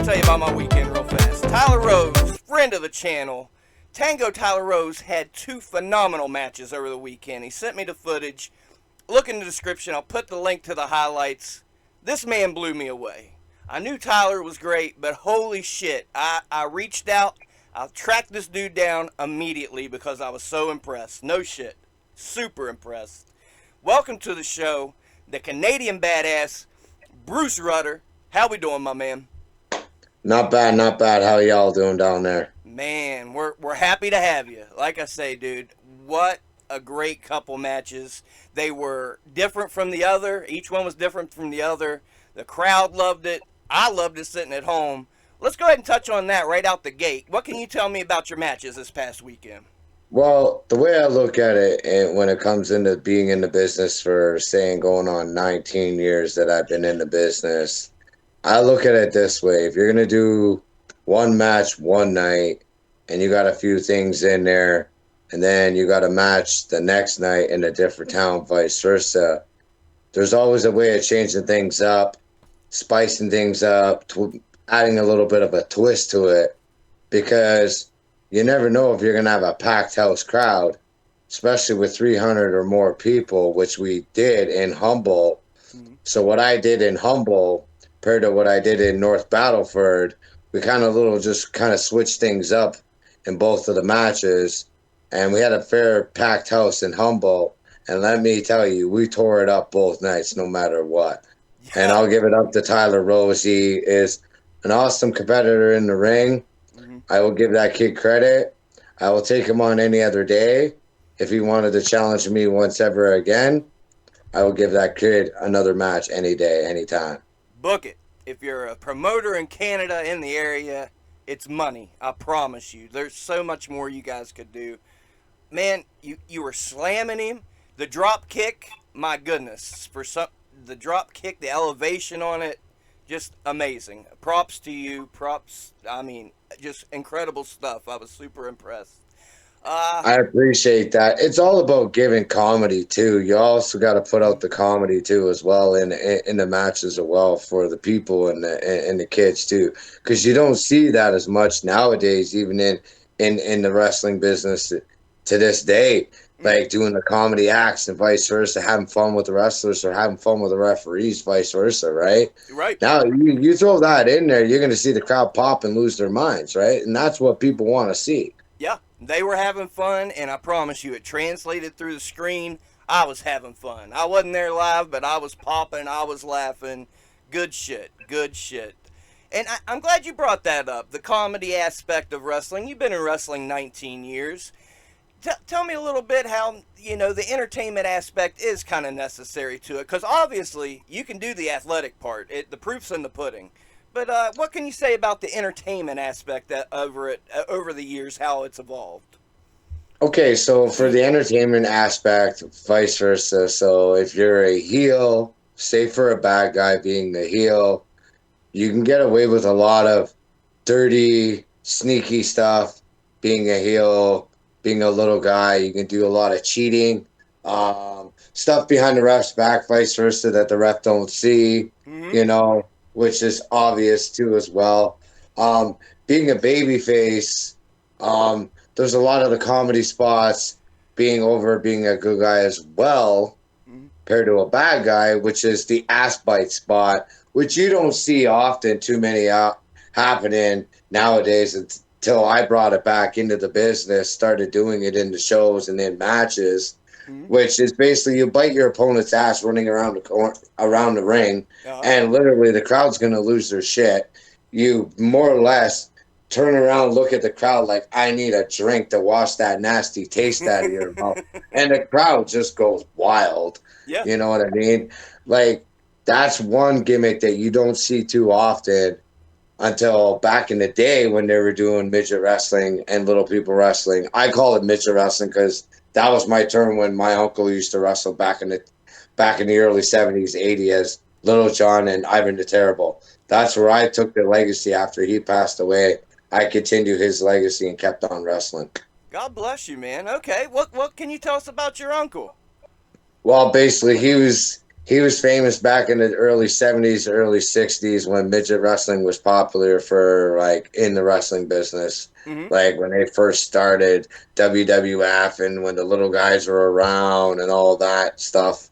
tell you about my weekend real fast. Tyler Rose, friend of the channel. Tango Tyler Rose had two phenomenal matches over the weekend. He sent me the footage. Look in the description. I'll put the link to the highlights. This man blew me away. I knew Tyler was great, but holy shit. I reached out. I tracked this dude down immediately because I was so impressed. No shit. Super impressed. Welcome to the show, the Canadian badass, Bruce Rudder. How we doing, my man? Not bad, not bad. How y'all doing down there? Man, we're happy to have you. Like I say, dude, what a great couple matches. They were different from the other. Each one was different from the other. The crowd loved it. I loved it sitting at home. Let's go ahead and touch on that right out the gate. What can you tell me about your matches this past weekend? Well, the way I look at it, and when it comes into being in the business for saying going on 19 years that I've been in the business, I look at it this way. If you're going to do one match one night and you got a few things in there, and then you got a match the next night in a different town, vice versa, there's always a way of changing things up, spicing things up, adding a little bit of a twist to it, because you never know if you're going to have a packed house crowd, especially with 300 or more people, which we did in Humboldt. Mm-hmm. So what I did in Humboldt compared to what I did in North Battleford, we kind of switched things up in both of the matches, and we had a fair packed house in Humboldt. And let me tell you, we tore it up both nights, no matter what. Yeah. And I'll give it up to Tyler Rose. He is an awesome competitor in the ring. Mm-hmm. I will give that kid credit. I will take him on any other day. If he wanted to challenge me once ever again, I will give that kid another match any day, anytime. Book it. If you're a promoter in Canada in the area, it's money. I promise you. There's so much more you guys could do. Man, you were slamming him. The drop kick, my goodness. The drop kick, the elevation on it, just amazing. Props to you. Props. I mean, just incredible stuff. I was super impressed. I appreciate that. It's all about giving comedy too. You also got to put out the comedy too, as well, in the matches as well, for the people and the kids too, because you don't see that as much nowadays, even in the wrestling business to this day. Like doing the comedy acts and vice versa, having fun with the wrestlers or having fun with the referees, vice versa, right? Right. Now you throw that in there, you're going to see the crowd pop and lose their minds, right? And that's what people want to see. Yeah, they were having fun, and I promise you, it translated through the screen. I was having fun. I wasn't there live, but I was popping, I was laughing. Good shit, good shit. And I'm glad you brought that up, the comedy aspect of wrestling. You've been in wrestling 19 years. Tell me a little bit how, the entertainment aspect is kind of necessary to it. Because obviously, you can do the athletic part. The proof's in the pudding. But what can you say about the entertainment aspect over the years, how it's evolved? Okay, so for the entertainment aspect, vice versa. So if you're a heel, say for a bad guy being the heel, you can get away with a lot of dirty, sneaky stuff being a heel. Being a little guy, you can do a lot of cheating, stuff behind the ref's back, vice versa, that the ref don't see, which is obvious too as well. Being a babyface, there's a lot of the comedy spots being a good guy as well, compared to a bad guy, which is the ass bite spot, which you don't see often too many happening nowadays. Until I brought it back into the business, started doing it in the shows and in matches, which is basically you bite your opponent's ass running around the ring, and literally the crowd's going to lose their shit. You more or less turn around, look at the crowd like, I need a drink to wash that nasty taste out of your mouth. And the crowd just goes wild. Yeah. You know what I mean? Like, that's one gimmick that you don't see too often. Until back in the day when they were doing midget wrestling and little people wrestling. I call it midget wrestling because that was my term when my uncle used to wrestle back in the early 70s, 80s as Little John and Ivan the Terrible. That's where I took the legacy after he passed away. I continued his legacy and kept on wrestling. God bless you, man. Okay, what can you tell us about your uncle? Well, basically, he was he was famous back in the early 70s, early 60s when midget wrestling was popular for like in the wrestling business. Mm-hmm. Like when they first started WWF and when the little guys were around and all that stuff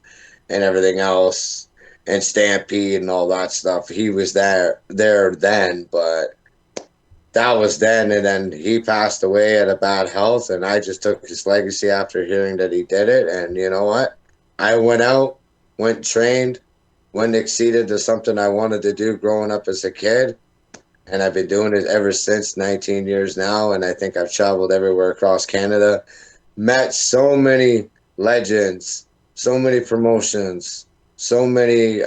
and everything else and Stampede and all that stuff. He was there then, but that was then, and then he passed away at a bad health, and I just took his legacy after hearing that he did it. And you know what? I went out, went trained, went exceeded to something I wanted to do growing up as a kid, and I've been doing it ever since 19 years now. And I think I've traveled everywhere across Canada, met so many legends, so many promotions, so many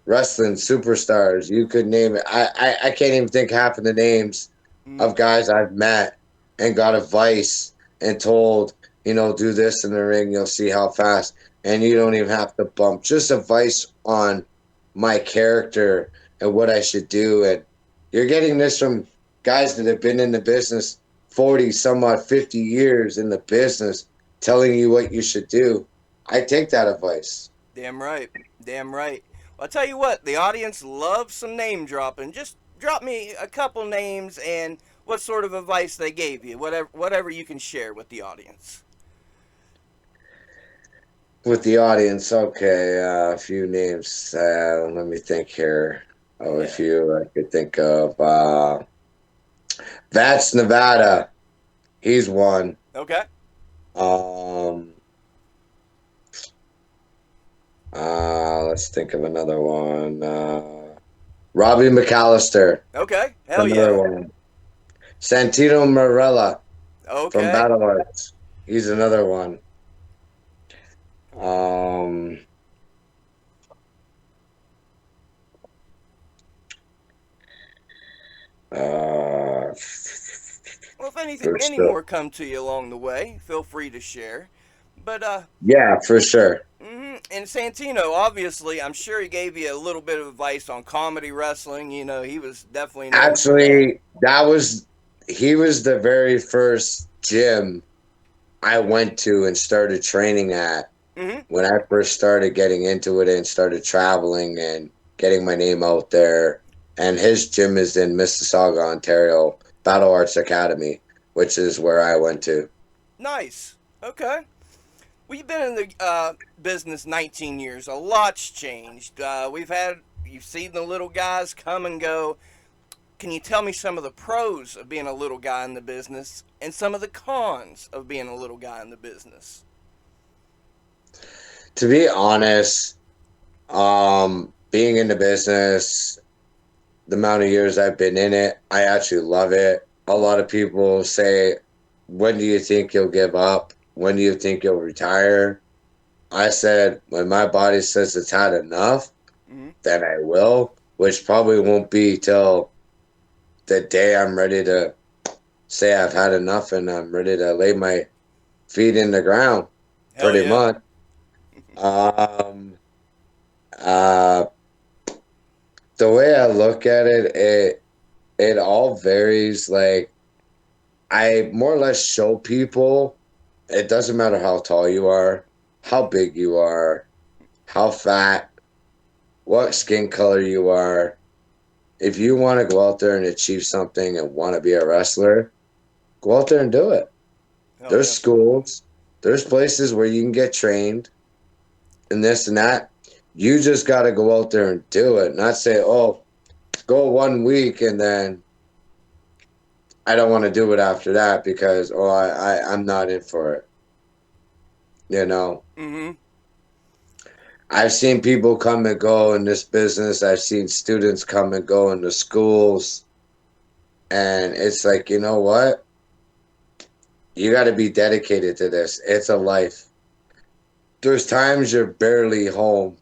wrestling superstars. You could name it. I can't even think half of the names Mm-hmm. of guys I've met and got advice and told, do this in the ring, you'll see how fast. And you don't even have to bump. Just advice on my character and what I should do. And you're getting this from guys that have been in the business 40, some odd 50 years in the business, telling you what you should do. I take that advice. Damn right. Damn right. Well, I'll tell you what, the audience loves some name dropping. Just drop me a couple names and what sort of advice they gave you. Whatever you can share with the audience. With the audience, okay, a few names. Let me think here. Oh, a Yeah. few I could think of. Vats Nevada, he's one. Okay. Um, let's think of another one. Robbie McAllister, Okay. Hell another yeah. one. Santino Marella from Okay. Battle Arts, he's another one. Um, uh, Well, if anything, for any sure. more come to you along the way, feel free to share. But Yeah, for sure. and Santino, obviously, I'm sure he gave you a little bit of advice on comedy wrestling. He was definitely known for that. Actually, he was the very first gym I went to and started training at Mm-hmm. when I first started getting into it and started traveling and getting my name out there. And his gym is in Mississauga, Ontario, Battle Arts Academy, which is where I went to. Nice. Okay. Well, you've been in the business 19 years. A lot's changed. You've seen the little guys come and go. Can you tell me some of the pros of being a little guy in the business and some of the cons of being a little guy in the business? To be honest, being in the business, the amount of years I've been in it, I actually love it. A lot of people say, when do you think you'll give up? When do you think you'll retire? I said, when my body says it's had enough, Mm-hmm. then I will, which probably won't be till the day I'm ready to say I've had enough and I'm ready to lay my feet in the ground, Hell pretty yeah. much. Um, uh, the way I look at it, it all varies. Like I more or less show people it doesn't matter how tall you are, how big you are, how fat, what skin color you are. If you want to go out there and achieve something and want to be a wrestler, go out there and do it. Hell There's yeah. schools, there's places where you can get trained and this and that. You just got to go out there and do it, not say, oh, go 1 week and then I don't want to do it after that because, oh, I'm not in for it. You know, Mm-hmm. I've seen people come and go in this business. I've seen students come and go in the schools. And it's like, you know what? You got to be dedicated to this. It's a life. There's times you're barely home. Mm.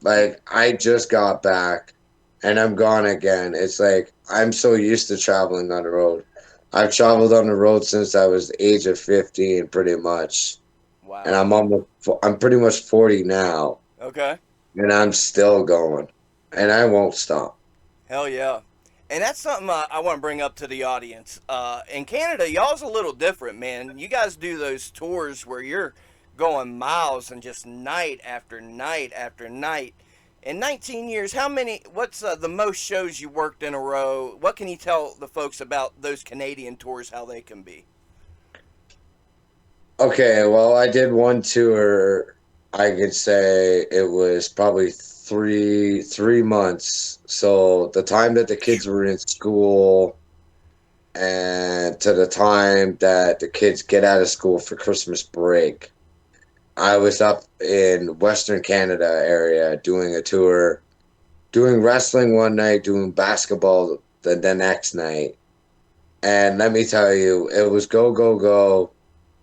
Like, I just got back and I'm gone again. It's like, I'm so used to traveling on the road. I've traveled on the road since I was the age of 15, pretty much. And Wow. I'm pretty much 40 now. Okay. And I'm still going. And I won't stop. Hell yeah. And that's something I want to bring up to the audience. In Canada, y'all's a little different, man. You guys do those tours where you're going miles and just night after night after night. In 19 years, how many? What's the most shows you worked in a row? What can you tell the folks about those Canadian tours? How they can be? Okay, well, I did one tour. I could say it was probably three months. So the time that the kids were in school and to the time that the kids get out of school for Christmas break, I was up in Western Canada area doing a tour, doing wrestling one night, doing basketball the next night. And let me tell you, it was go, go, go,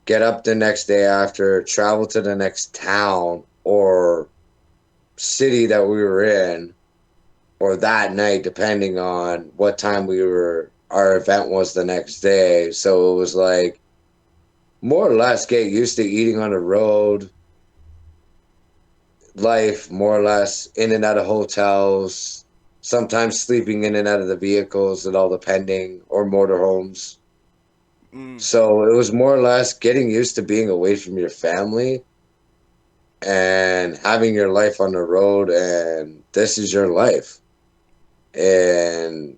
get up the next day after, travel to the next town or city that we were in, or that night, depending on what time our event was the next day. So it was like more or less get used to eating on the road, life more or less in and out of hotels, sometimes sleeping in and out of the vehicles, it all depending, or motorhomes. Mm, So it was more or less getting used to being away from your family and having your life on the road, and this is your life, and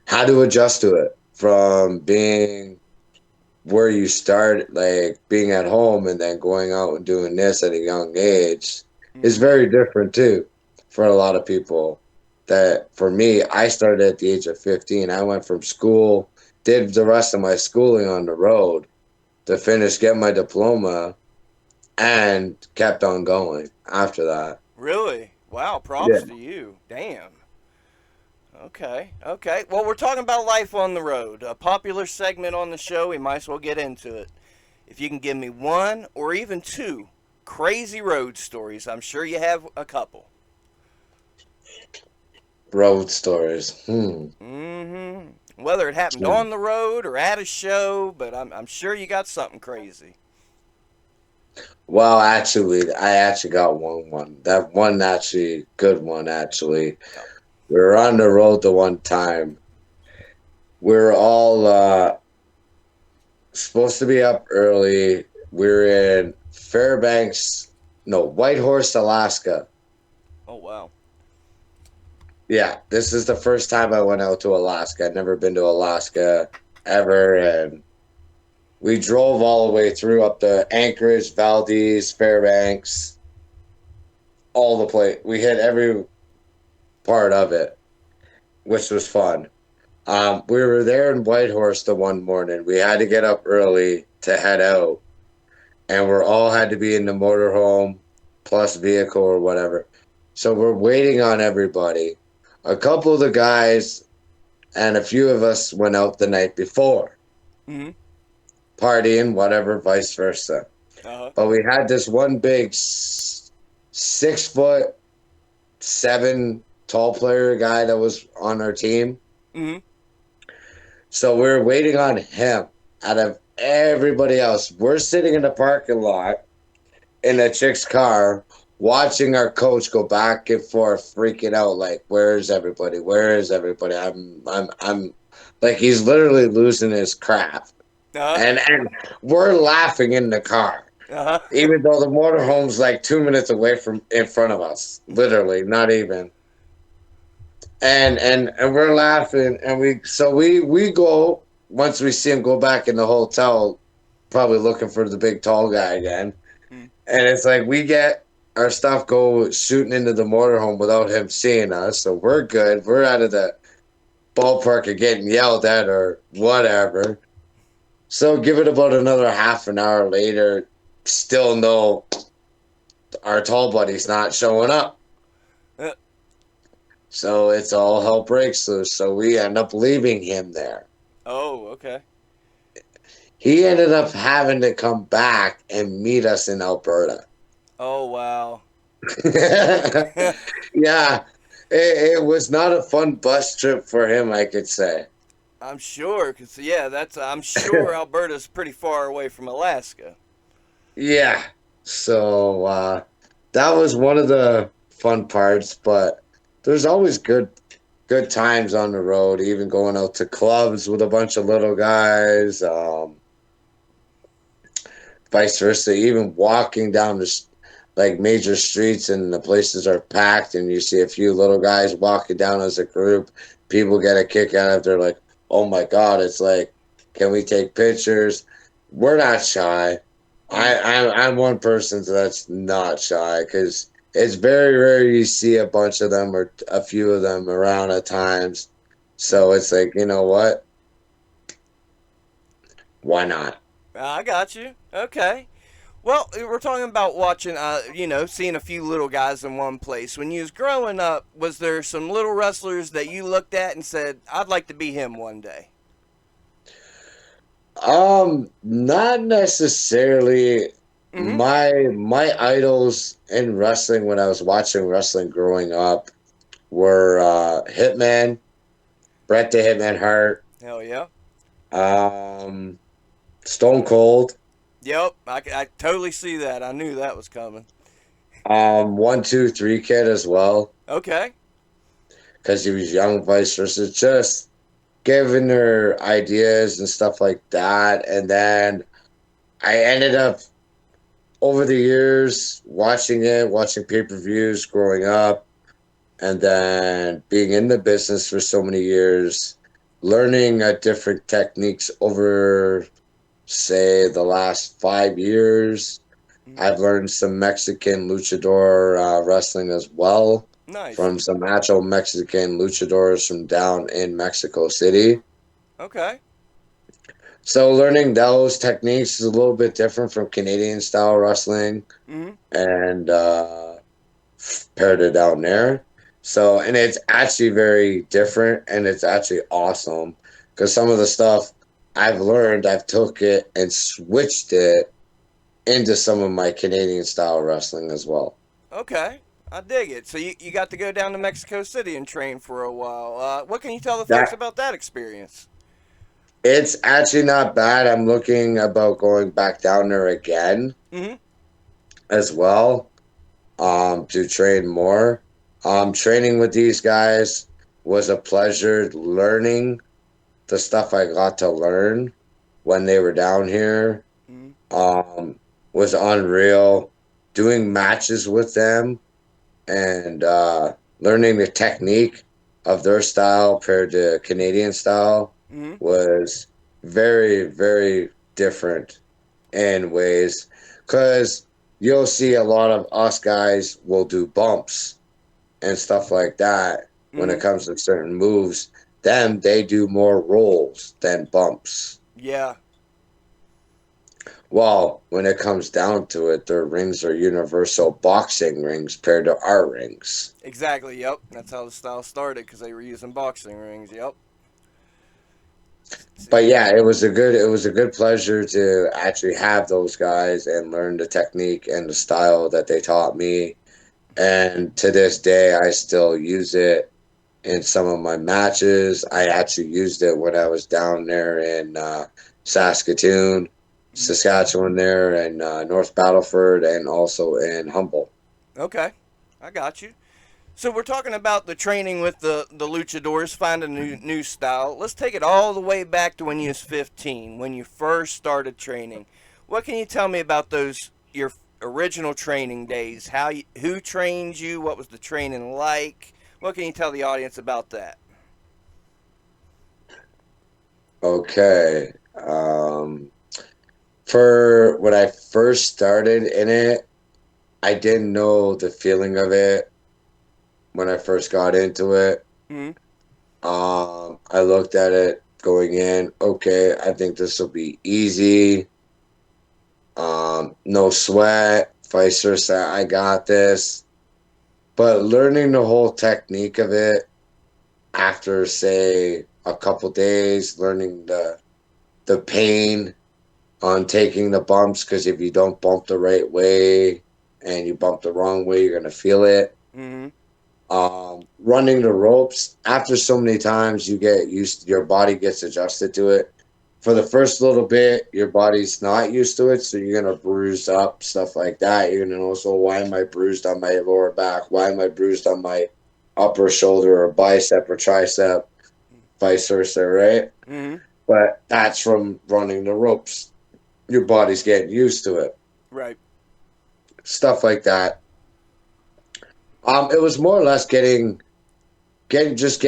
how to adjust to it from being where you start, like being at home and then going out and doing this at a young age is mm-hmm. very different too for a lot of people. That for me, I started at the age of 15. I went from school, did the rest of my schooling on the road to finish, get my diploma, and kept on going after that. Really? Wow. Yeah. Props to you. Damn. Okay. Okay. Well, we're talking about life on the road. A popular segment on the show. We might as well get into it. If you can give me one or even two crazy road stories, I'm sure you have a couple. Road stories. Mm-hmm. Whether it happened on the road or at a show, but I'm sure you got something crazy. Well, actually, I actually got one. That one actually good one actually. Yep. We were on the road the one time. We were all supposed to be up early. We were in Fairbanks, no, Whitehorse, Alaska. Oh wow. Yeah, this is the first time I went out to Alaska. I'd never been to Alaska ever, and we drove all the way through up to Anchorage, Valdez, Fairbanks, all the place. We hit every part of it, which was fun. We were there in Whitehorse the one morning. We had to get up early to head out, and we're all had to be in the motorhome plus vehicle or whatever. So we're waiting on everybody. A couple of the guys and a few of us went out the night before, Mm-hmm. partying, whatever, vice versa. Uh-huh. But we had this one big 6'7" tall player guy that was on our team. Mm-hmm. So we're waiting on him out of everybody else. We're sitting in the parking lot in a chick's car watching our coach go back and forth, freaking out like, where's everybody? Where is everybody? I'm like he's literally losing his crap. Uh-huh. And we're laughing in the car. Uh-huh. Even though the motorhome's like 2 minutes away from in front of us. Literally, not even. And we're laughing, and we go once we see him go back in the hotel, probably looking for the big tall guy again. Mm. And it's like we get our stuff go shooting into the motorhome without him seeing us, so we're good. We're out of the ballpark of getting yelled at or whatever. So give it about another half an hour later, still no, our tall buddy's not showing up. Uh, So it's all hell breaks loose. So we end up leaving him there. oh, okay. He ended up having to come back and meet us in Alberta. Oh wow. Yeah, it was not a fun bus trip for him, I could say. I'm sure, cause yeah, that's I'm sure Alberta's pretty far away from Alaska. Yeah, so that was one of the fun parts, but there's always good times on the road, even going out to clubs with a bunch of little guys. vice versa. Even walking down like major streets and the places are packed, and you see a few little guys walking down as a group. People get a kick out of it. They're like, "Oh my god!" It's like, can we take pictures? We're not shy. Mm-hmm. I'm one person that's not shy because it's very rare you see a bunch of them or a few of them around at times. So it's like, you know what? Why not? I got you. Okay. Well, we're talking about watching, seeing a few little guys in one place. When you was growing up, was there some little wrestlers that you looked at and said, "I'd like to be him one day"? Not necessarily. Mm-hmm. My idols in wrestling when I was watching wrestling growing up were Hitman, Bret the Hitman Hart, Hell yeah. um, Stone Cold, Yep. I totally see that. I knew that was coming. 1, 2, 3 Kid as well Okay. because he was young, vice versa. Just giving their ideas and stuff like that, and then I ended up over the years watching pay per views growing up, and then being in the business for so many years, learning different techniques over, say, the last 5 years. Mm-hmm. I've learned some Mexican luchador wrestling as well Nice. from some actual Mexican luchadors from down in Mexico City. Okay. So learning those techniques is a little bit different from Canadian style wrestling Mm-hmm. and paired it down there. So, and it's actually very different and it's actually awesome because some of the stuff I've learned, I've took it and switched it into some of my Canadian style wrestling as well. Okay. I dig it. So you got to go down to Mexico City and train for a while. What can you tell the folks That about that experience? it's actually not bad. I'm looking about going back down there again Mm-hmm. as well to train more. Training with these guys was a pleasure. Learning the stuff I got to learn when they were down here Mm-hmm. um, was unreal. Doing matches with them and learning the technique of their style paired to Canadian style Mm-hmm. was very, very different in ways. Because you'll see a lot of us guys will do bumps and stuff like that when Mm-hmm. it comes to certain moves. Them, they do more rolls than bumps. Yeah. Well, when it comes down to it, their rings are universal boxing rings paired to our rings. Exactly. Yep. That's how the style started because they were using boxing rings. Yep. But See. yeah, it was a good pleasure to actually have those guys and learn the technique and the style that they taught me. And to this day, I still use it in some of my matches. I actually used it when I was down there in Saskatoon, Mhm. Saskatchewan, there, and North Battleford, and also in Humboldt. Okay. I got you. So we're talking about the training with the luchadors, finding a new style. Let's take it all the way back to when you was 15, when you first started training. What can you tell me about those your original training days? Who trained you? What was the training like? What can you tell the audience about that? Okay. For when I first started in it, I didn't know the feeling of it when I first got into it. Hmm. I looked at it going in, okay, I think this will be easy. No sweat, vice versa. I got this. But learning the whole technique of it after, say, a couple days, learning the pain on taking the bumps, because if you don't bump the right way and you bump the wrong way, you're gonna feel it. Hmm. Running the ropes after so many times, you get used. Your body gets adjusted to it. For the first little bit, your body's not used to it, so you're gonna bruise up stuff like that. You're gonna know, so why am I bruised on my lower back? Why am I bruised on my upper shoulder or bicep or tricep? Vice versa, right? Hmm. But that's from running the ropes. your body's getting used to it. Right. Stuff like that. It was more or less getting used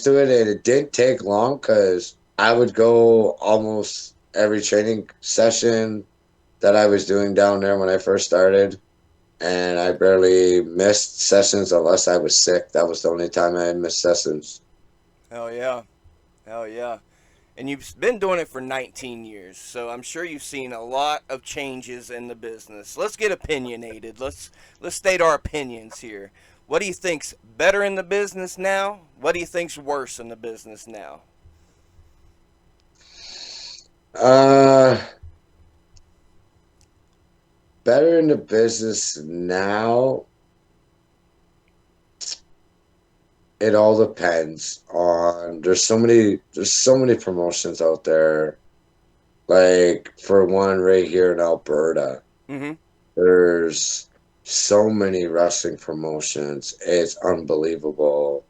to it, and it didn't take long because I would go almost every training session that I was doing down there when I first started, and I barely missed sessions unless I was sick. That was the only time I missed sessions. Hell yeah. Hell yeah. And you've been doing it for 19 years, so I'm sure you've seen a lot of changes in the business. Let's get opinionated. Let's state our opinions here. What do you think's better in the business now? What do you think's worse in the business now? Uh, Better in the business now. It all depends on. There's so many promotions out there. Like for one, right here in Alberta, Mm-hmm. there's so many wrestling promotions. It's unbelievable.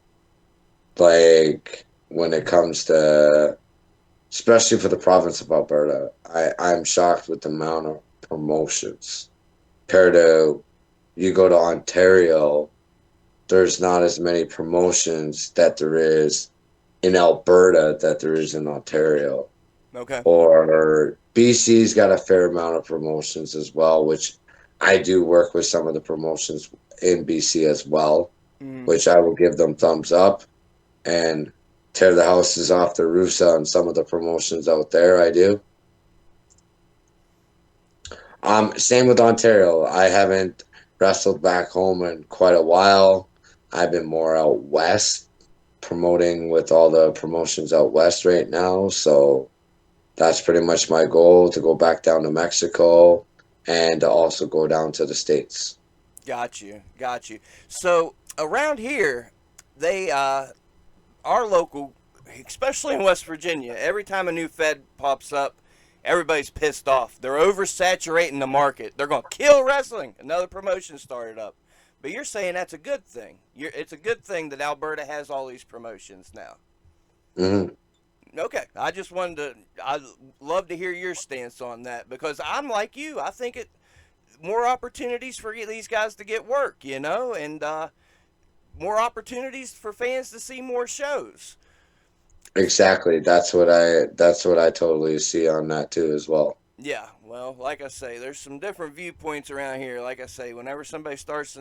Like when it comes to, especially for the province of Alberta, I'm shocked with the amount of promotions. Compared to you go to Ontario, there's not as many promotions that there is in Alberta that there is in Ontario. Okay. Or BC's got a fair amount of promotions as well, which I do work with some of the promotions in BC as well, Mm-hmm. which I will give them thumbs up and tear the houses off the roofs on some of the promotions out there. I do. Same with Ontario. I haven't wrestled back home in quite a while. I've been more out west promoting with all the promotions out west right now. So that's pretty much my goal to go back down to Mexico and to also go down to the States. Got you. Got you. So around here, they our local, especially in West Virginia, every time a new Fed pops up, everybody's pissed off. They're oversaturating the market. They're going to kill wrestling. Another promotion started up. But you're saying that's a good thing. It's a good thing that Alberta has all these promotions now. Hmm. Okay, I just wanted to. I'd love to hear your stance on that because I'm like you. I think it more opportunities for these guys to get work, and more opportunities for fans to see more shows. Exactly. That's what I totally see on that too as well. Yeah, well, like I say, there's some different viewpoints around here. Like I say, whenever somebody starts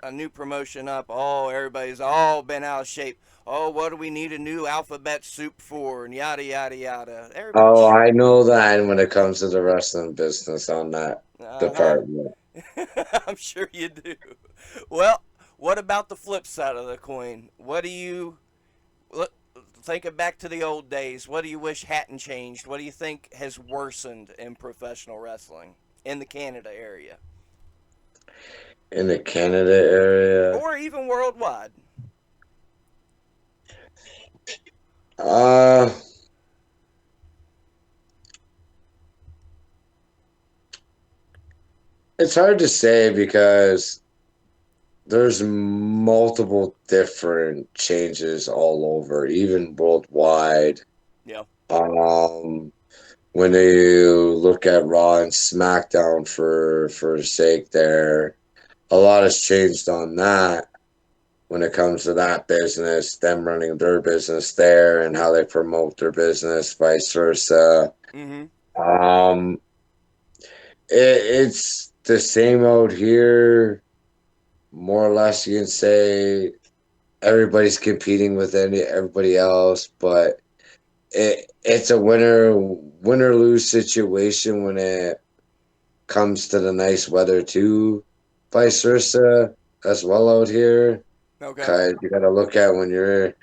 a new promotion up, oh, everybody's all been out of shape. Oh, what do we need a new alphabet soup for? And yada yada yada. Oh, Everybody's. I know that when it comes to the wrestling business on that Uh department. huh. I'm sure you do. Well, what about the flip side of the coin? What do you look, thinking back to the old days? What do you wish hadn't changed? What do you think has worsened in professional wrestling in the Canada area? In the Canada area. Or even worldwide. Uh, it's hard to say because there's multiple different changes all over, even worldwide. Yeah. Um, when you look at Raw and SmackDown for sake there, a lot has changed on that when it comes to that business, them running their business there and how they promote their business, vice versa. Mm-hmm. Um, it's the same out here, more or less. You can say everybody's competing with everybody else, but it's a win or lose situation when it comes to the nice weather too, vice versa as well out here. Okay. Cause you gotta look at when you're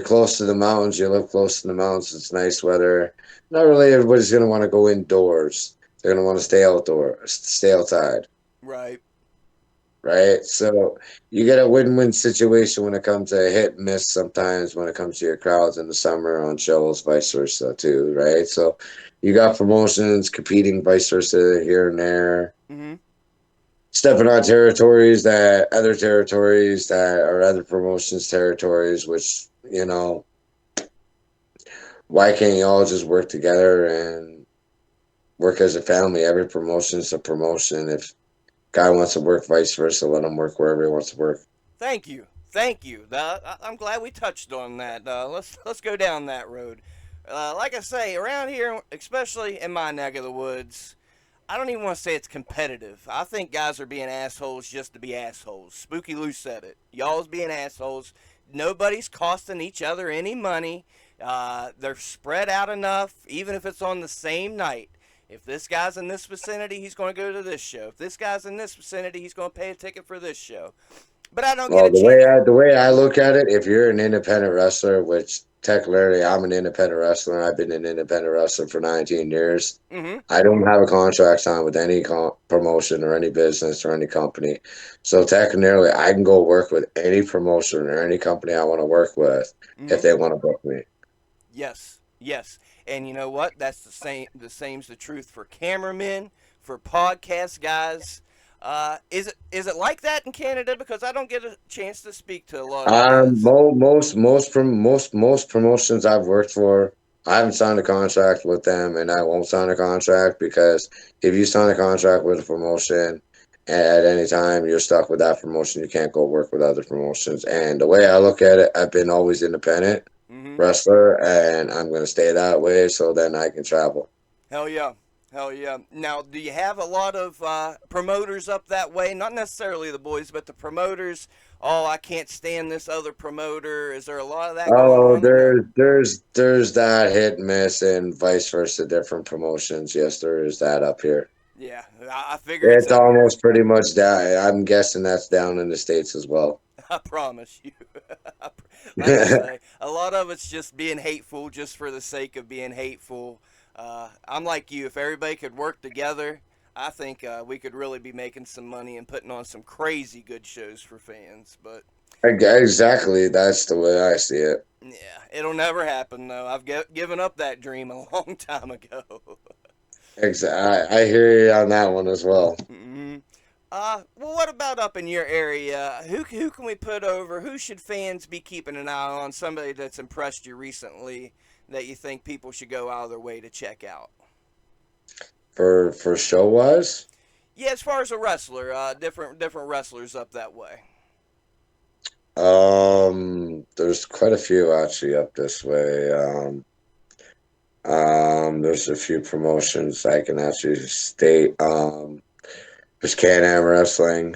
close to the mountains, you live close to the mountains, it's nice weather. Not really everybody's gonna want to go indoors. They're gonna want to stay outdoors, stay outside, Right. right? So you get a win-win situation when it comes to hit and miss sometimes when it comes to your crowds in the summer on shows, vice versa too, right? So you got promotions competing vice versa here and there, Mm-hmm. stepping on territories that other territories that are other promotions territories, which, why can't you all just work together and work as a family. Every promotion's a promotion. If guy wants to work, vice versa, let him work wherever he wants to work. Thank you, thank you. I'm glad we touched on that. Let's go down that road. Like I say, around here, especially in my neck of the woods, I don't even want to say it's competitive. I think guys are being assholes just to be assholes. Spooky Lou said it. Y'all's being assholes. Nobody's costing each other any money. They're spread out enough, even if it's on the same night. If this guy's in this vicinity, he's going to go to this show. If this guy's in this vicinity, he's going to pay a ticket for this show. But I don't get Well, a chance. the way I look at it, if you're an independent wrestler, which technically I'm an independent wrestler, I've been an independent wrestler for 19 years. Mm-hmm. I don't have a contract signed with any promotion or any business or any company. So technically, I can go work with any promotion or any company I want to work with if Mm-hmm. they want to book me. Yes, yes. And you know what? That's the same. The same's the truth for cameramen, for podcast guys. Is it like that in Canada? Because I don't get a chance to speak to a lot of the guys. Most promotions I've worked for, I haven't signed a contract with them, and I won't sign a contract because if you sign a contract with a promotion at any time, you're stuck with that promotion. You can't go work with other promotions. And the way I look at it, I've been always independent Mm-hmm. wrestler, and I'm gonna stay that way so then I can travel. Hell yeah. Hell yeah. Now, do you have a lot of promoters up that way? Not necessarily the boys, but the promoters. Oh, I can't stand this other promoter. Is there a lot of that going Oh, on or no? there's that hit and miss and vice versa, different promotions. Yes, there is that up here. Yeah, I figure it's It's everywhere. almost pretty much down. I'm guessing that's down in the States as well. I promise you. Like I say, a lot of it's just being hateful just for the sake of being hateful. I'm like you. If everybody could work together, I think we could really be making some money and putting on some crazy good shows for fans. But Exactly, that's the way I see it. yeah, it'll never happen though. I've given up that dream a long time ago. I hear you on that one as well. hmm well, what about up in your area? Who can we put over? Who should fans be keeping an eye on? Somebody that's impressed you recently that you think people should go out of their way to check out? For show wise, Yeah, as far as a wrestler, different wrestlers up that way. there's quite a few actually up this way. There's a few promotions I can actually state. There's Can-Am Wrestling.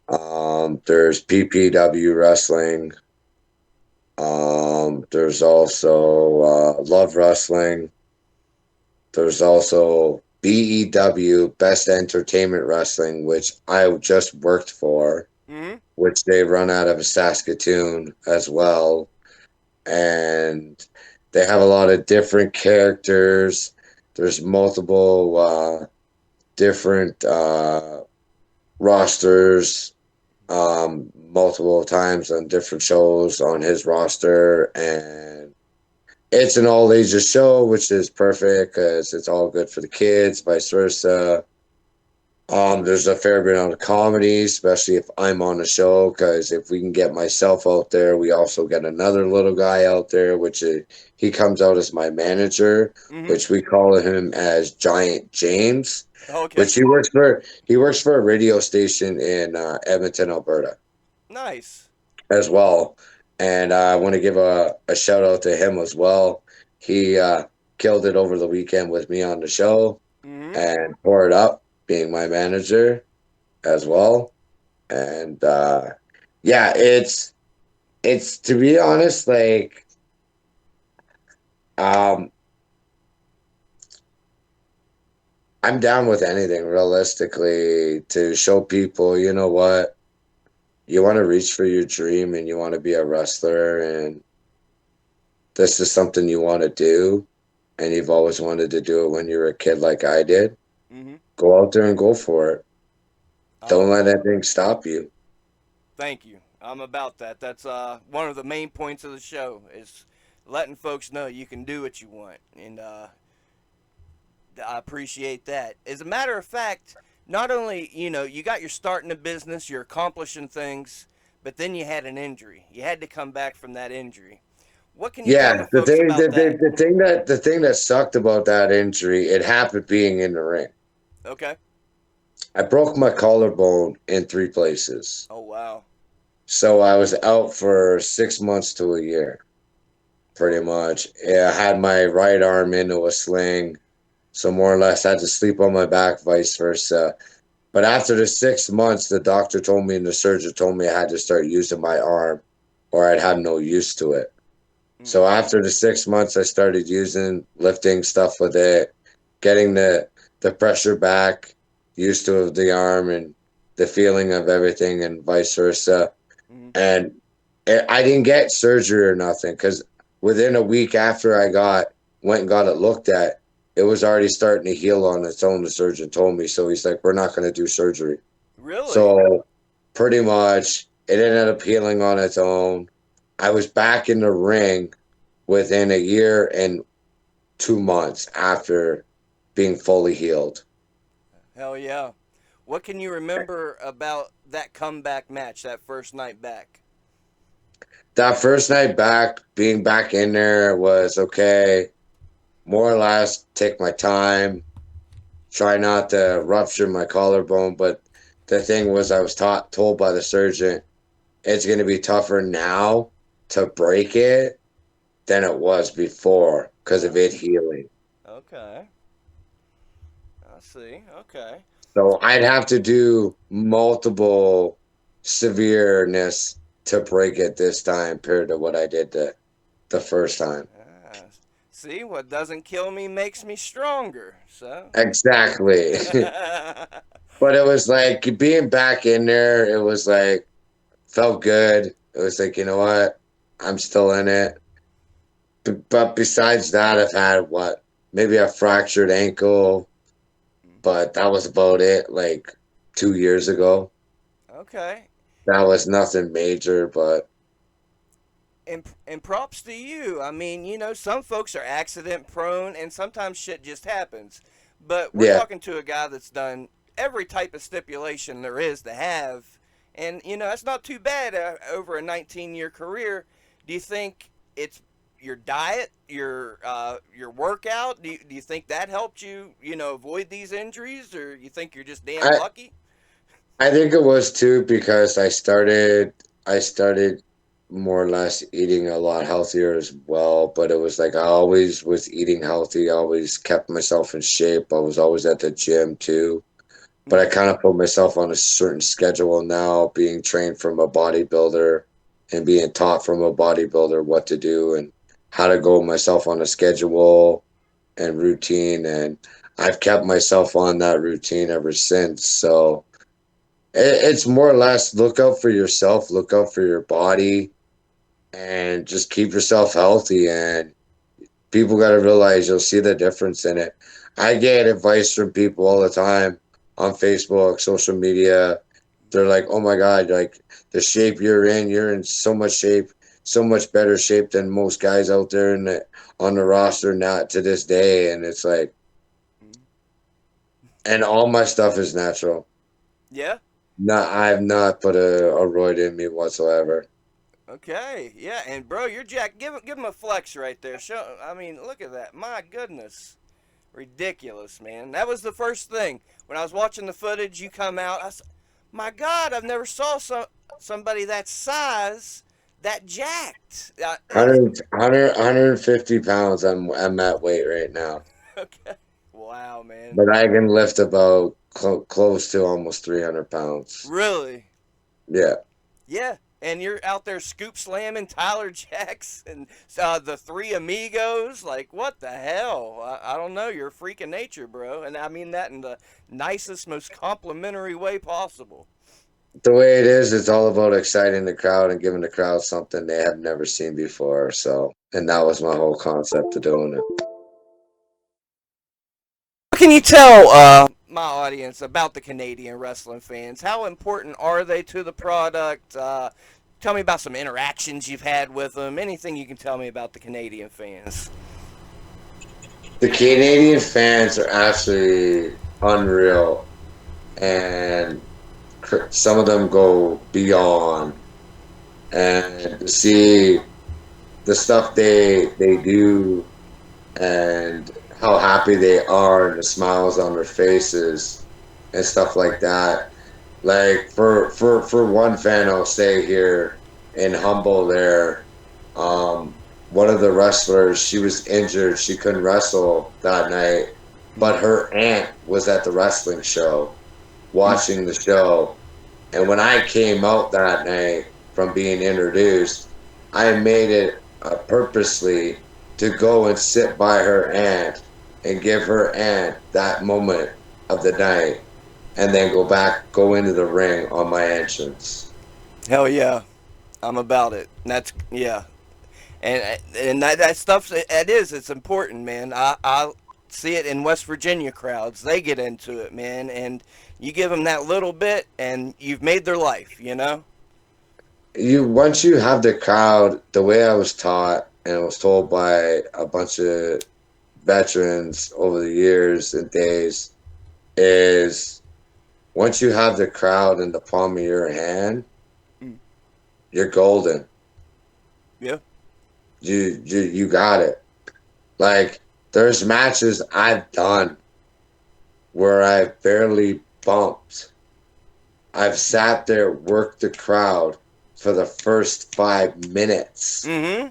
There's PPW Wrestling. There's also Love Wrestling. There's also BEW, Best Entertainment Wrestling, which I just worked for, Mm-hmm. which they run out of Saskatoon as well. And they have a lot of different characters. There's multiple different rosters, multiple times on different shows on his roster. And it's an all ages show, which is perfect because it's all good for the kids, vice versa. There's a fair bit of comedy, especially if I'm on the show, because if we can get myself out there, we also get another little guy out there, he comes out as my manager, Mm-hmm. which we call him as Giant James, Okay. which he works for a radio station in Edmonton, Alberta, Nice. as well. And I want to give a shout out to him as well. He killed it over the weekend with me on the show Mm-hmm. and tore it up, being my manager as well. And yeah, it's to be honest, like um, I'm down with anything realistically to show people, you know what, you want to reach for your dream and you want to be a wrestler and this is something you want to do and you've always wanted to do it when you were a kid like I did. Mm-hmm. Go out there and go for it. I'm Don't let about. anything stop you. Thank you. I'm about that. That's one of the main points of the show is letting folks know you can do what you want, and I appreciate that. As a matter of fact, not only you got your start in the business, you're accomplishing things, but then you had an injury. You had to come back from that injury. What can you tell Yeah, the folks about that? the thing that sucked about that injury, it happened being in the ring. Okay. I broke my collarbone in three places. Oh wow. So I was out for 6 months to a year, pretty much. Yeah, I had my right arm into a sling, so more or less I had to sleep on my back, vice versa. But after the 6 months, the doctor told me and the surgeon told me I had to start using my arm or I'd have no use to it. So Mm-hmm. after the 6 months, I started using lifting stuff with it, getting the pressure back, used to the arm and the feeling of everything, and vice versa. Mm-hmm. And I didn't get surgery or nothing because within a week after I got went and got it looked at, it was already starting to heal on its own. The surgeon told me, so he's like, "We're not going to do surgery." Really? So pretty much, it ended up healing on its own. I was back in the ring within a year and 2 months after being fully healed. Hell yeah. What can you remember about that comeback match, that first night back? That first night back, being back in there was okay. More or less, take my time, try not to rupture my collarbone. But the thing was, I was told by the surgeon it's going to be tougher now to break it than it was before because of Oh, it healing. okay. I see. Okay. So I'd have to do multiple severeness to break it this time compared to what I did the first time. Ah, see, what doesn't kill me makes me stronger. So. Exactly. But it was like being back in there, it was like felt good. It was like, you know what? I'm still in it. But besides that, I've had what? Maybe a fractured ankle, but that was about it, like 2 years ago. Okay. That was nothing major, but And props to you. I mean, some folks are accident prone, and sometimes shit just happens. But we're yeah. talking to a guy that's done every type of stipulation there is to have, and that's not too bad over a 19-year career. Do you think it's your diet, your workout? Do you think that helped you, avoid these injuries, or you think you're just damn I lucky? I think it was too because I started more or less eating a lot healthier as well, but it was like I always was eating healthy, I always kept myself in shape. I was always at the gym too. But I Mm-hmm. kind of put myself on a certain schedule now, being trained from a bodybuilder and being taught from a bodybuilder what to do and how to go myself on a schedule and routine. And I've kept myself on that routine ever since. So it's more or less look out for yourself, look out for your body, and just keep yourself healthy. And people got to realize you'll see the difference in it. I get advice from people all the time on Facebook, social media. They're like, "Oh my God, like the shape you're in so much shape, so much better shape than most guys out there on the roster now to this day." And it's like, and all my stuff is natural. Yeah. Not, I've not put a roid in me whatsoever. Okay, yeah, and bro, you're Jack. Give him a flex right there. Show. I mean, look at that. My goodness, ridiculous, man. That was the first thing when I was watching the footage. You come out. My God, I've never saw somebody that size that jacked. 150 pounds. I'm at weight right now. Okay. Wow, man. But I can lift about close to almost 300 pounds. Really? Yeah. Yeah. And you're out there scoop slamming Tyler Jacks and the Three Amigos. Like, what the hell? I don't know. You're a freak of nature, bro. And I mean that in the nicest, most complimentary way possible. The way it is, it's all about exciting the crowd and giving the crowd something they have never seen before. So, and that was my whole concept of doing it. What can you tell my audience about the Canadian wrestling fans? How important are they to the product? Tell me about some interactions you've had with them. Anything you can tell me about the Canadian fans. The Canadian fans are absolutely unreal, and some of them go beyond. And to see the stuff they do and how happy they are and the smiles on their faces and stuff like that. Like for one fan, I'll say here in Humble there, one of the wrestlers, she was injured, she couldn't wrestle that night, but her aunt was at the wrestling show watching the show. And when I came out that night from being introduced, I made it purposely to go and sit by her aunt and give her aunt that moment of the night and then go into the ring on my entrance. Hell yeah, I'm about it. That's yeah, and that stuff it's important, man. I see it in West Virginia crowds. They get into it, man, and you give them that little bit, and you've made their life. You know. You once you have the crowd, the way I was taught and was told by a bunch of veterans over the years and days is once you have the crowd in the palm of your hand, Mm. you're golden. Yeah. You got it. Like there's matches I've done where I barely bumped. I've sat there, worked the crowd for the first 5 minutes, Mm-hmm.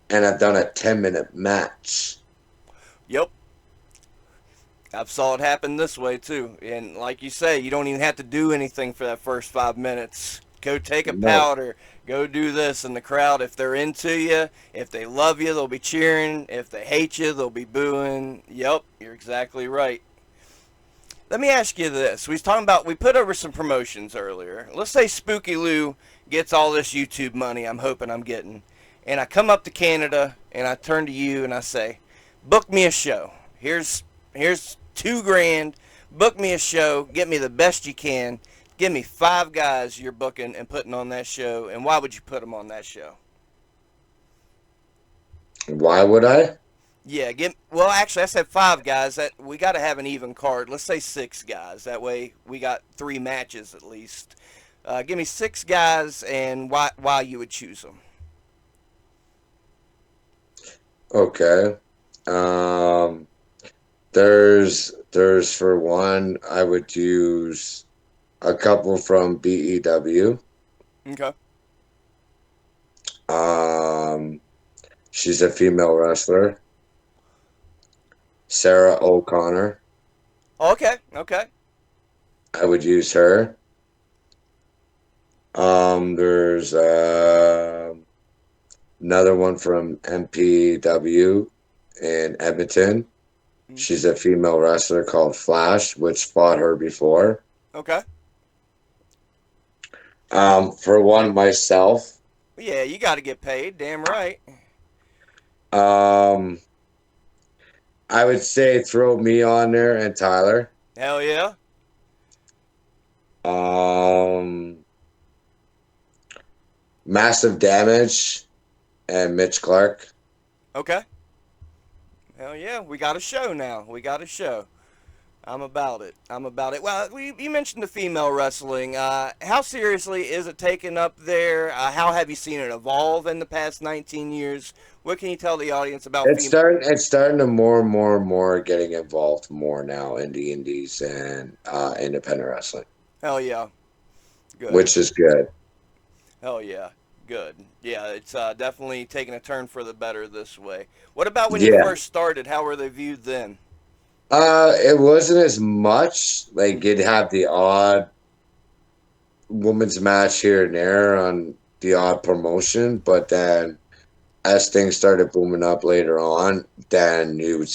and I've done a 10-minute match. Yep. I've saw it happen this way too, and like you say, you don't even have to do anything for that first 5 minutes. Go take a No, powder. Go do this, and the crowd, if they're into you, if they love you, they'll be cheering. If they hate you, they'll be booing. Yep, you're exactly right. Let me ask you this: we put over some promotions earlier. Let's say Spooky Lou gets all this YouTube money. I'm hoping I'm getting, and I come up to Canada and I turn to you and I say, book me a show. Here's 2 grand. Book me a show. Get me the best you can. Give me 5 guys you're booking and putting on that show. And why would you put them on that show? why would I? Yeah, well, actually, I said 5 guys. That we got to have an even card. Let's say 6 guys. That way, we got 3 matches at least. Give me 6 guys and why you would choose them. Okay. Um, there's for one, I would use a couple from BEW. Okay. Um, she's a female wrestler, Sarah O'Connor. Okay. Okay. I would use her. There's another one from MPW in Edmonton. Mm. She's a female wrestler called Flash, which fought her before. Okay. For one, myself, Yeah, you got to get paid. Damn right. um, I would say throw me on there and Tyler. Hell yeah. Um, Massive Damage and Mitch Clark. Okay. Hell yeah. We got a show now. We got a show. I'm about it. I'm about it. Well, you mentioned the female wrestling. How seriously is it taken up there? How have you seen it evolve in the past 19 years? What can you tell the audience about female? It's starting to more and more and more getting involved more now in the indies and independent wrestling, Hell yeah. Good. which is good. Hell yeah. Good. Yeah, it's definitely taking a turn for the better this way. What about when you Yeah. first started? How were they viewed then? It wasn't as much. Like you'd have the odd women's match here and there on the odd promotion, but then as things started booming up later on, then you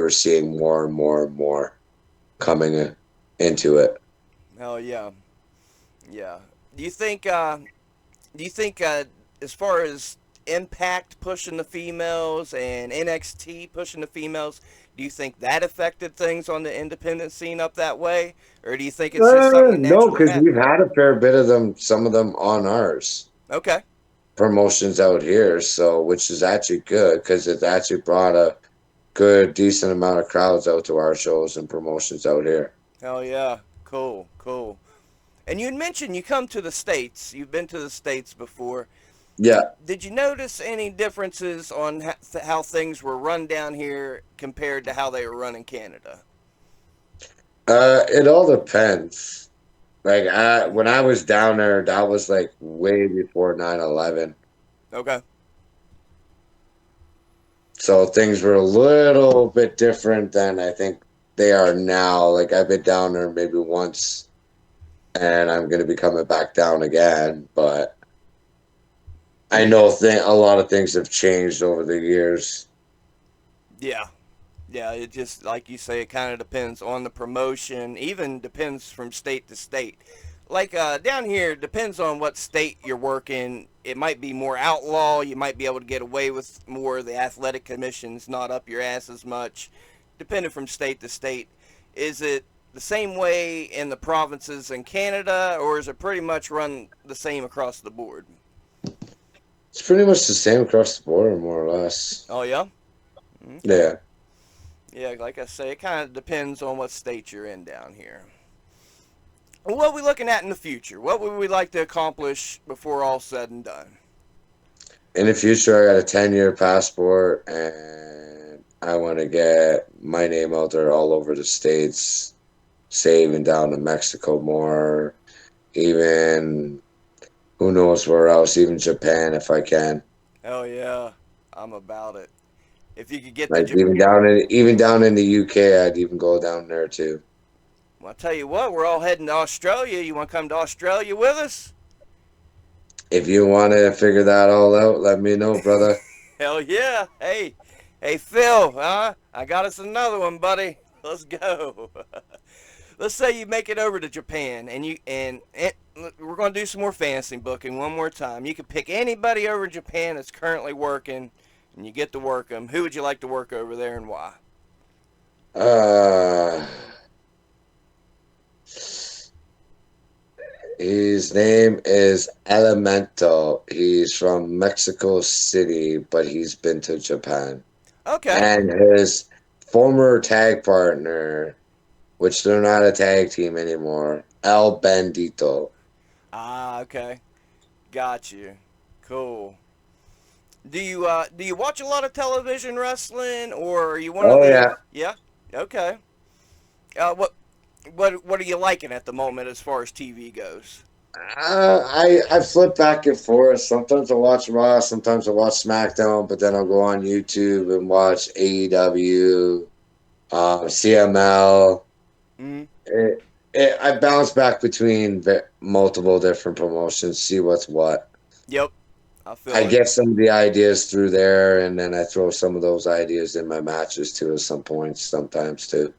were seeing more and more and more coming into it. Hell yeah. Yeah. Do you think as far as Impact pushing the females and NXT pushing the females, do you think that affected things on the independent scene up that way, or do you think it's just something that No, naturally because we've happened? had a fair bit of them, some of them on ours Okay. promotions out here, so which is actually good because it actually brought a good decent amount of crowds out to our shows and promotions out here. Hell yeah. Cool. Cool. And you had mentioned you come to the states. You've been to the states before. Yeah. Did you notice any differences on how things were run down here compared to how they were run in Canada? It all depends. Like when I was down there, that was like way before 9/11. Okay. So things were a little bit different than I think they are now. Like I've been down there maybe once and I'm gonna be coming back down again, but I know a lot of things have changed over the years. Yeah. Yeah, it just like you say, it kind of depends on the promotion. Even depends from state to state. Like down here, depends on what state you're working. It might be more outlaw. You might be able to get away with more. The athletic commission's not up your ass as much. Depending from state to state, is it the same way in the provinces in Canada, or is it pretty much run the same across the board? It's pretty much the same across the board, more or less. Oh yeah. Okay. Yeah. Yeah, like I say, it kind of depends on what state you're in down here. What are we looking at in the future? What would we like to accomplish before all said and done? In the future, I got a 10-year passport and I want to get my name out there all over the states, saving down to Mexico more, even who knows where else, even Japan if I can. Oh yeah, I'm about it. If you could get the, Like even down in the UK, I'd even go down there too. well, I'll tell you what, we're all heading to Australia. You want to come to Australia with us? If you want to figure that all out, let me know, brother. Hell yeah! Hey Phil, huh? I got us another one, buddy. Let's go. Let's say you make it over to Japan, and we're gonna do some more fantasy booking one more time. You could pick anybody over in Japan that's currently working, and you get to work them. Who would you like to work over there, and why? Uh, his name is Elemental. He's from Mexico City, but he's been to Japan. Okay. And his former tag partner, which they're not a tag team anymore, El Bandito. Ah, okay. Got you. Cool. Do you watch a lot of television wrestling, or are you one of Oh the? yeah. Yeah. Okay. What are you liking at the moment as far as TV goes? I flip back and forth. Sometimes I watch Raw, sometimes I watch SmackDown, but then I'll go on YouTube and watch AEW, CML. Mm. I bounce back between multiple different promotions, see what's what. Yep. I I feel it. get some of the ideas through there, and then I throw some of those ideas in my matches too at some points, sometimes too.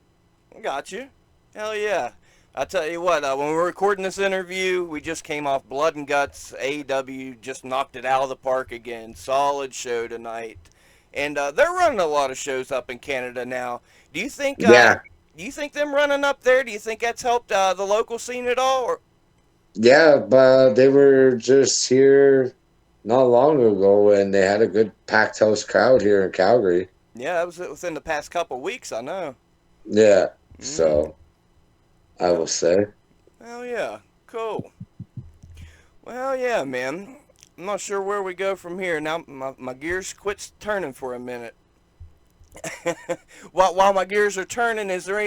Got you. Hell yeah. I tell you what, when we're recording this interview, we just came off Blood and Guts. AEW just knocked it out of the park again. Solid show tonight, and they're running a lot of shows up in Canada now. Do you think? Yeah, Do you think them running up there? Do you think that's helped the local scene at all? Or yeah, but they were just here not long ago, and they had a good packed house crowd here in Calgary. yeah, that was within the past couple weeks. I know. Yeah, Mm. so I will Hell, say, hell yeah. Cool. Well, yeah, man. I'm not sure where we go from here. Now my gears quits turning for a minute. While my gears are turning, is there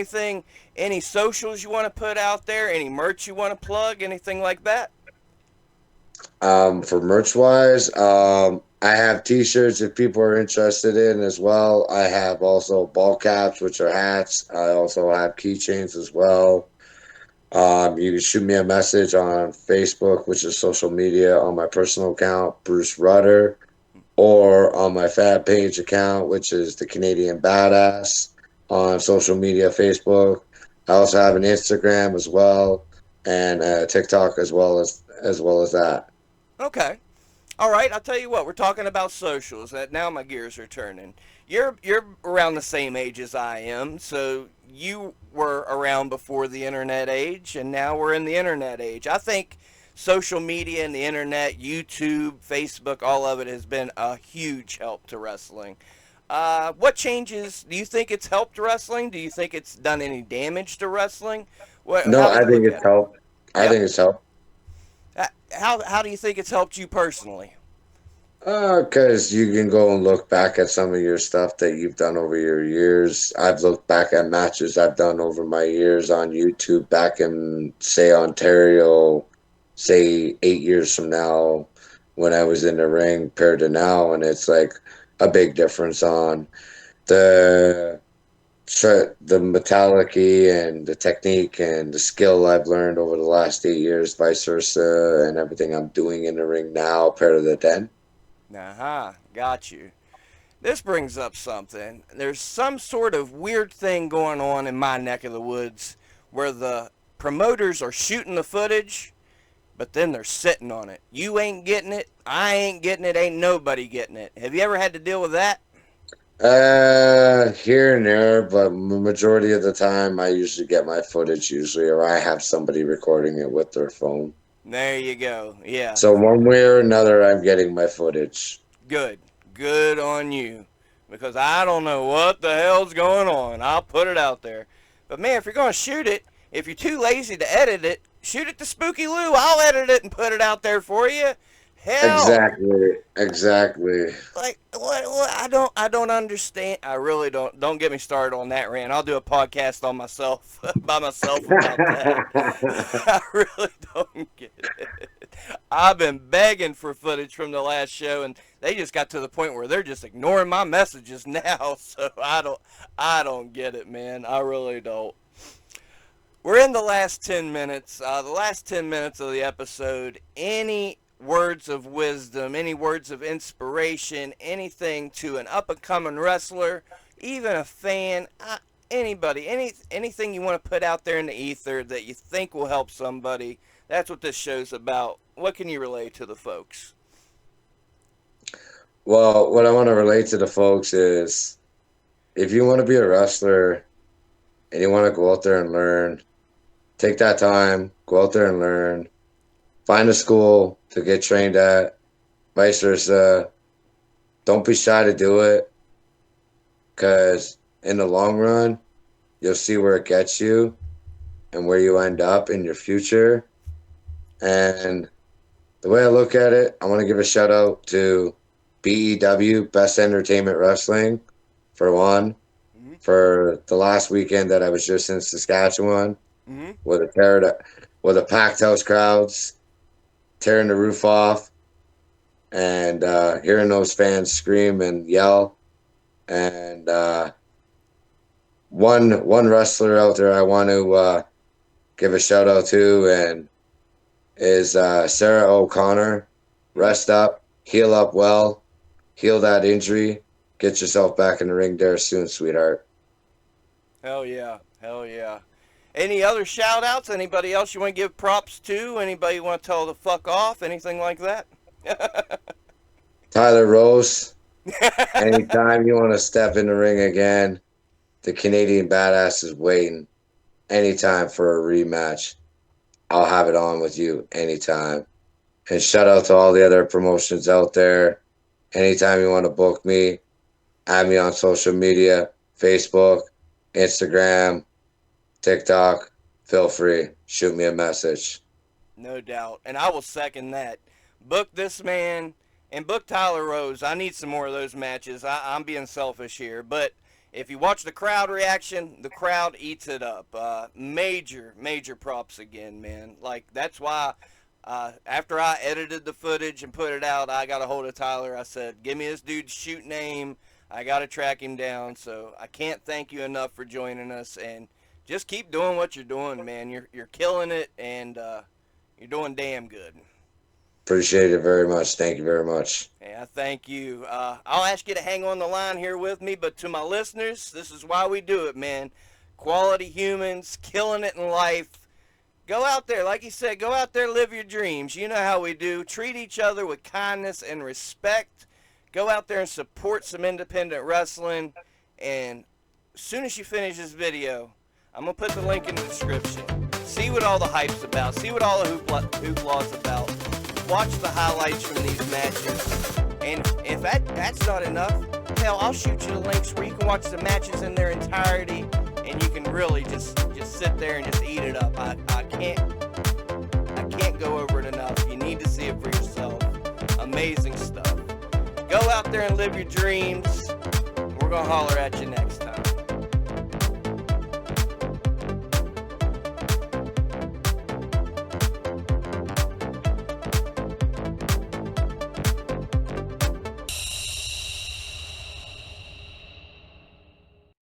any socials you want to put out there? Any merch you want to plug? Anything like that? for merch wise, I have T-shirts if people are interested in as well. I have also ball caps, which are hats. I also have keychains as well. You can shoot me a message on Facebook, which is social media, on my personal account, Bruce Rudder, or on my Fat Page account, which is the Canadian Badass on social media, Facebook. I also have an Instagram as well, and TikTok as well as that. Okay. All right, I'll tell you what. We're talking about socials. That now my gears are turning. You're around the same age as I am, so you were around before the internet age, and now we're in the internet age. I think social media and the internet, YouTube, Facebook, all of it has been a huge help to wrestling. What changes do you think it's helped wrestling? Do you think it's done any damage to wrestling? No, How do I you think look it's at it? helped. I Yeah. think it's helped. How do you think it's helped you personally? Because you can go and look back at some of your stuff that you've done over your years. I've looked back at matches I've done over my years on YouTube back in, say, Ontario, say 8 years from now when I was in the ring compared to now. And it's like a big difference on the the mentality and the technique and the skill I've learned over the last 8 years, vice versa, and everything I'm doing in the ring now compared to the then. Uh-huh, got you. This brings up something. There's some sort of weird thing going on in my neck of the woods where the promoters are shooting the footage, but then they're sitting on it. You ain't getting it, I ain't getting it, ain't nobody getting it. Have you ever had to deal with that? Here and there, but majority of the time, I usually get my footage usually, or I have somebody recording it with their phone. There you go. Yeah, So one way or another, I'm getting my footage. good. Good on you. Because I don't know what the hell's going on. I'll put it out there. But man, if you're going to shoot it, if you're too lazy to edit it, shoot it to Spooky Lou. I'll edit it and put it out there for you. Hell, Exactly, exactly. like what I don't understand. I really don't get me started on that rant. I'll do a podcast on myself by myself about that. I really don't get it. I've been begging for footage from the last show, and they just got to the point where they're just ignoring my messages now. So I don't get it, man. I really don't. We're in the last 10 minutes. The last 10 minutes of the episode. Any words of wisdom, any words of inspiration, anything to an up and coming wrestler, even a fan, anybody, anything you want to put out there in the ether that you think will help somebody. That's what this show's about. What can you relay to the folks? Well, what I want to relate to the folks is if you want to be a wrestler and you want to go out there and learn, take that time, go out there and learn, find a school to get trained at, vice versa. Don't be shy to do it because in the long run, you'll see where it gets you and where you end up in your future. And the way I look at it, I want to give a shout out to BEW, Best Entertainment Wrestling, for one, Mm-hmm. for the last weekend that I was just in Saskatchewan Mm-hmm. with a packed house crowds, tearing the roof off, and hearing those fans scream and yell. And one wrestler out there I want to give a shout out to and is Sarah O'Connor. Rest up, heal up well, heal that injury, get yourself back in the ring there soon, sweetheart. Hell yeah. Hell yeah. Any other shout outs? Anybody else you want to give props to? Anybody you want to tell to fuck off? Anything like that? Tyler Rose, anytime you want to step in the ring again, the Canadian Badass is waiting anytime for a rematch. I'll have it on with you anytime. And shout out to all the other promotions out there. Anytime you want to book me, add me on social media, Facebook, Instagram, TikTok. Feel free. Shoot me a message. No doubt. And I will second that. Book this man and book Tyler Rose. I need some more of those matches. I'm being selfish here. But if you watch the crowd reaction, the crowd eats it up. Major props again, man. Like, that's why after I edited the footage and put it out, I got a hold of Tyler. I said, give me this dude's shoot name. I got to track him down. So I can't thank you enough for joining us. And just keep doing what you're doing, man. You're killing it, and you're doing damn good. Appreciate it very much. Thank you very much. Yeah, thank you. I'll ask you to hang on the line here with me, but to my listeners, this is why we do it, man. Quality humans, killing it in life. Go out there, like you said, go out there, live your dreams. You know how we do. Treat each other with kindness and respect. Go out there and support some independent wrestling. And as soon as you finish this video, I'm going to put the link in the description. See what all the hype's about. See what all the hoopla's about. Watch the highlights from these matches. And if that's not enough, hell, I'll shoot you the links where you can watch the matches in their entirety, and you can really just sit there and just eat it up. I can't go over it enough. You need to see it for yourself. Amazing stuff. out there and live your dreams. We're going to holler at you next.